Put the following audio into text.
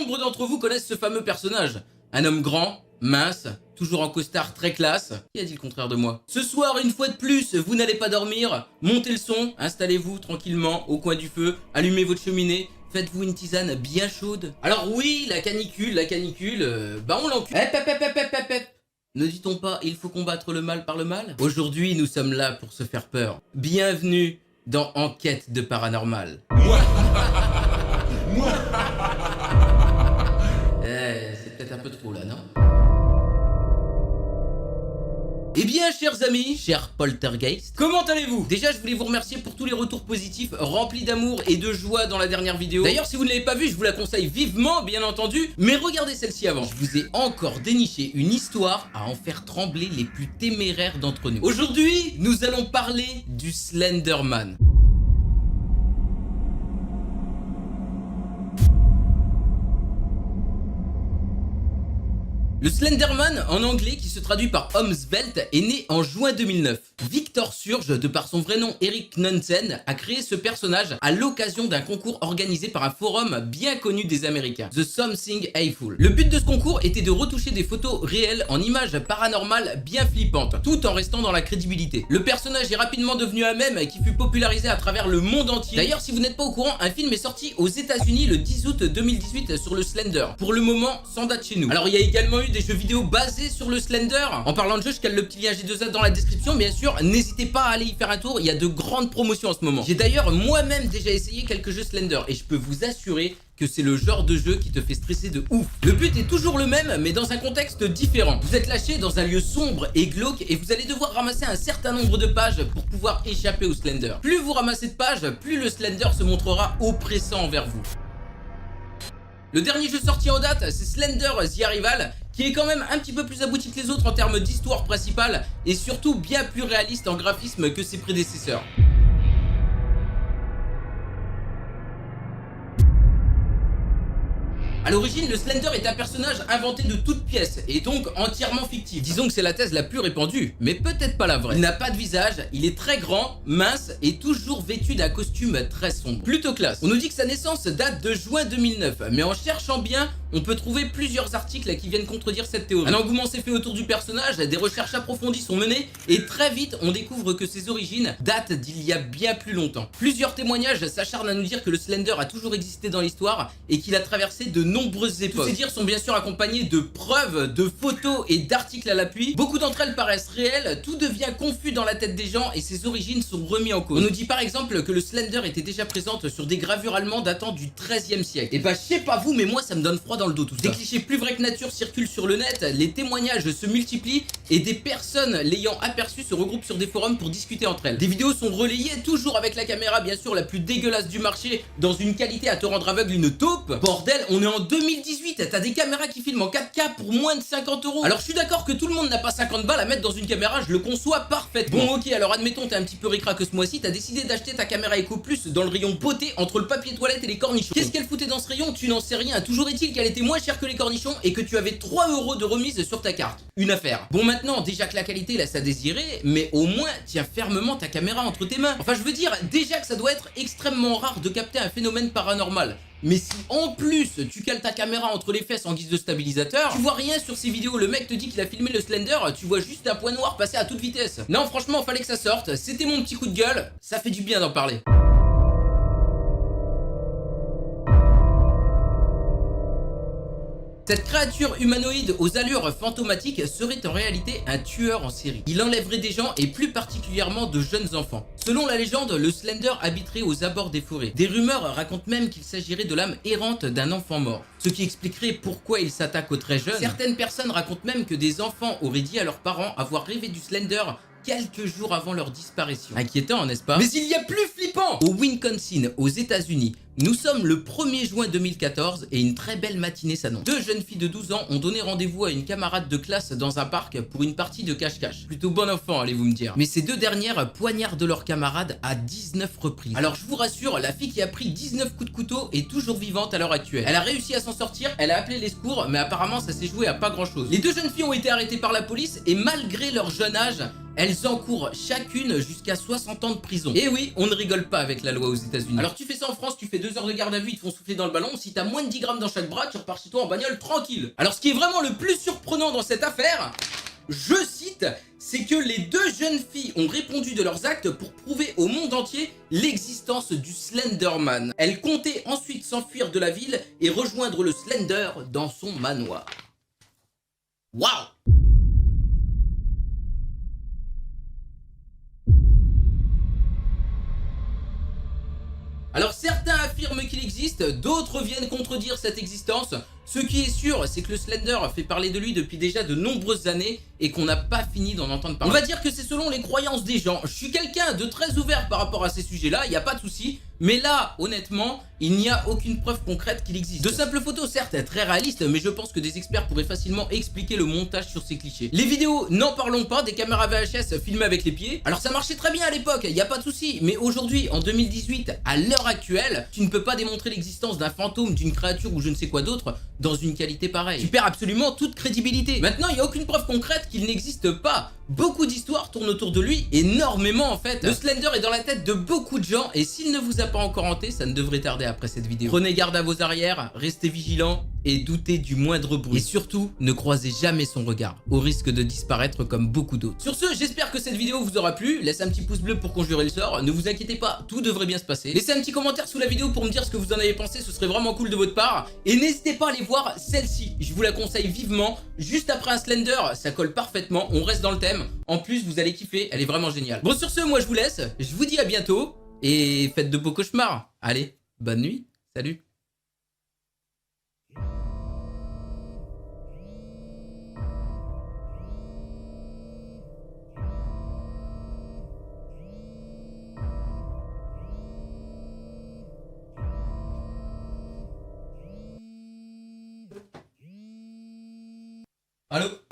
nombre d'entre vous connaissent ce fameux personnage. Un homme grand, mince, toujours en costard très classe. Qui a dit le contraire de moi? Ce soir, une fois de plus, vous n'allez pas dormir. Montez le son, installez-vous tranquillement au coin du feu, allumez votre cheminée. Faites-vous une tisane bien chaude. Alors oui, la canicule, bah on l'encule. Ne dit-on pas, il faut combattre le mal par le mal? Aujourd'hui, nous sommes là pour se faire peur. Bienvenue dans Enquête de Paranormal. C'est peut-être un peu trop là, non? Eh bien, chers amis, chers poltergeist, comment allez-vous? Déjà, je voulais vous remercier pour tous les retours positifs, remplis d'amour et de joie dans la dernière vidéo. D'ailleurs, si vous ne l'avez pas vue, je vous la conseille vivement, bien entendu. Mais regardez celle-ci avant. Je vous ai encore déniché une histoire à en faire trembler les plus téméraires d'entre nous. Aujourd'hui, nous allons parler du Slenderman. Le Slenderman, en anglais, qui se traduit par homme svelte, est né en juin 2009. Victor Surge, de par son vrai nom Erik Knudsen, a créé ce personnage à l'occasion d'un concours organisé par un forum bien connu des Américains, The Something Awful. Le but de ce concours était de retoucher des photos réelles en images paranormales bien flippantes, tout en restant dans la crédibilité. Le personnage est rapidement devenu un mème qui fut popularisé à travers le monde entier. D'ailleurs, si vous n'êtes pas au courant, un film est sorti aux États-Unis le 10 août 2018 sur le Slender. Pour le moment, sans date chez nous. Alors, il y a également eu des jeux vidéo basés sur le Slender. En parlant de jeu, je cale le petit lien G2A dans la description. Bien sûr, n'hésitez pas à aller y faire un tour. Il y a de grandes promotions en ce moment. J'ai d'ailleurs moi-même déjà essayé quelques jeux Slender et je peux vous assurer que c'est le genre de jeu qui te fait stresser de ouf. Le but est toujours le même, mais dans un contexte différent. Vous êtes lâché dans un lieu sombre et glauque et vous allez devoir ramasser un certain nombre de pages pour pouvoir échapper au Slender. Plus vous ramassez de pages, plus le Slender se montrera oppressant envers vous. Le dernier jeu sorti en date, c'est Slender The Arrival, qui est quand même un petit peu plus abouti que les autres en termes d'histoire principale et surtout bien plus réaliste en graphisme que ses prédécesseurs. A l'origine, le Slender est un personnage inventé de toutes pièces et donc entièrement fictif. Disons que c'est la thèse la plus répandue, mais peut-être pas la vraie. Il n'a pas de visage, il est très grand, mince et toujours vêtu d'un costume très sombre. Plutôt classe. On nous dit que sa naissance date de juin 2009, mais en cherchant bien, on peut trouver plusieurs articles qui viennent contredire cette théorie. Un engouement s'est fait autour du personnage, des recherches approfondies sont menées et très vite on découvre que ses origines datent d'il y a bien plus longtemps. Plusieurs témoignages s'acharnent à nous dire que le Slender a toujours existé dans l'histoire et qu'il a traversé de nombreuses époques. Tous ces dires sont bien sûr accompagnés de preuves, de photos et d'articles à l'appui. Beaucoup d'entre elles paraissent réelles, tout devient confus dans la tête des gens et ses origines sont remises en cause. On nous dit par exemple que le Slender était déjà présente sur des gravures allemandes datant du XIIIe siècle. Et bah je sais pas vous, mais moi ça me donne froid dans le dos tout ça. Des clichés plus vrais que nature circulent sur le net, les témoignages se multiplient et des personnes l'ayant aperçu se regroupent sur des forums pour discuter entre elles. Des vidéos sont relayées, toujours avec la caméra bien sûr la plus dégueulasse du marché, dans une qualité à te rendre aveugle, une taupe. Bordel, on est en 2018, t'as des caméras qui filment en 4K pour moins de 50 €. Alors je suis d'accord que tout le monde n'a pas 50 balles à mettre dans une caméra, je le conçois parfaitement. Bon ok, alors admettons t'es un petit peu ric-rac ce mois-ci, t'as décidé d'acheter ta caméra Eco Plus dans le rayon beauté entre le papier toilette et les cornichons. Qu'est-ce qu'elle foutait dans ce rayon? Tu n'en sais rien. Toujours est-il qu'elle était moins chère que les cornichons et que tu avais 3 € de remise sur ta carte. Une affaire. Bon maintenant, déjà que la qualité laisse à désirer, mais au moins tiens fermement ta caméra entre tes mains. Enfin je veux dire, déjà que ça doit être extrêmement rare de capter un phénomène paranormal. Mais si en plus tu cales ta caméra entre les fesses en guise de stabilisateur, tu vois rien sur ces vidéos, le mec te dit qu'il a filmé le Slender, tu vois juste un point noir passer à toute vitesse. Non franchement fallait que ça sorte, c'était mon petit coup de gueule, ça fait du bien d'en parler. Cette créature humanoïde aux allures fantomatiques serait en réalité un tueur en série. Il enlèverait des gens et plus particulièrement de jeunes enfants. Selon la légende, le Slender habiterait aux abords des forêts. Des rumeurs racontent même qu'il s'agirait de l'âme errante d'un enfant mort, ce qui expliquerait pourquoi il s'attaque aux très jeunes. Certaines personnes racontent même que des enfants auraient dit à leurs parents avoir rêvé du Slender quelques jours avant leur disparition. Inquiétant, n'est-ce pas? Mais il y a plus flippant! Au Wisconsin, aux États-Unis, nous sommes le 1er juin 2014 et une très belle matinée s'annonce. Deux jeunes filles de 12 ans ont donné rendez-vous à une camarade de classe dans un parc pour une partie de cache-cache. Plutôt bon enfant, allez-vous me dire. Mais ces deux dernières poignardent leur camarade à 19 reprises. Alors je vous rassure, la fille qui a pris 19 coups de couteau est toujours vivante à l'heure actuelle. Elle a réussi à s'en sortir, elle a appelé les secours, mais apparemment ça s'est joué à pas grand chose. Les deux jeunes filles ont été arrêtées par la police et malgré leur jeune âge, elles encourent chacune jusqu'à 60 ans de prison. Et oui, on ne rigole pas avec la loi aux États-Unis. Alors tu fais ça en France, tu fais 2 2 heures de garde à vue, ils te font souffler dans le ballon. Si t'as moins de 10 grammes dans chaque bras, tu repars chez toi en bagnole tranquille. Alors ce qui est vraiment le plus surprenant dans cette affaire, je cite, c'est que les 2 jeunes filles ont répondu de leurs actes pour prouver au monde entier l'existence du Slenderman. Elles comptaient ensuite s'enfuir de la ville et rejoindre le Slender dans son manoir. Waouh! Alors certains affirment qu'il existe, d'autres viennent contredire cette existence. Ce qui est sûr, c'est que le Slender fait parler de lui depuis déjà de nombreuses années et qu'on n'a pas fini d'en entendre parler. On va dire que c'est selon les croyances des gens. Je suis quelqu'un de très ouvert par rapport à ces sujets-là, il n'y a pas de souci. Mais là, honnêtement, il n'y a aucune preuve concrète qu'il existe. De simples photos, certes, très réalistes, mais je pense que des experts pourraient facilement expliquer le montage sur ces clichés. Les vidéos, n'en parlons pas, des caméras VHS filmées avec les pieds. Alors ça marchait très bien à l'époque, il n'y a pas de souci. Mais aujourd'hui, en 2018, à l'heure actuelle, tu ne peux pas démontrer l'existence d'un fantôme, d'une créature ou je ne sais quoi d'autre dans une qualité pareille. Tu perds absolument toute crédibilité. Maintenant, il n'y a aucune preuve concrète qu'il n'existe pas. Beaucoup d'histoires tournent autour de lui, énormément en fait. Le Slender est dans la tête de beaucoup de gens et s'il ne vous a pas encore hanté, ça ne devrait tarder après cette vidéo. Prenez garde à vos arrières, restez vigilants et doutez du moindre bruit. Et surtout, ne croisez jamais son regard, au risque de disparaître comme beaucoup d'autres. Sur ce, j'espère que cette vidéo vous aura plu. Laissez un petit pouce bleu pour conjurer le sort. Ne vous inquiétez pas, tout devrait bien se passer. Laissez un petit commentaire sous la vidéo pour me dire ce que vous en avez pensé, ce serait vraiment cool de votre part. Et n'hésitez pas à aller voir celle-ci, je vous la conseille vivement. Juste après un Slender, ça colle parfaitement, on reste dans le thème. En plus, vous allez kiffer, elle est vraiment géniale. Bon, sur ce, moi je vous laisse, je vous dis à bientôt et faites de beaux cauchemars. Allez, bonne nuit, salut. Allô?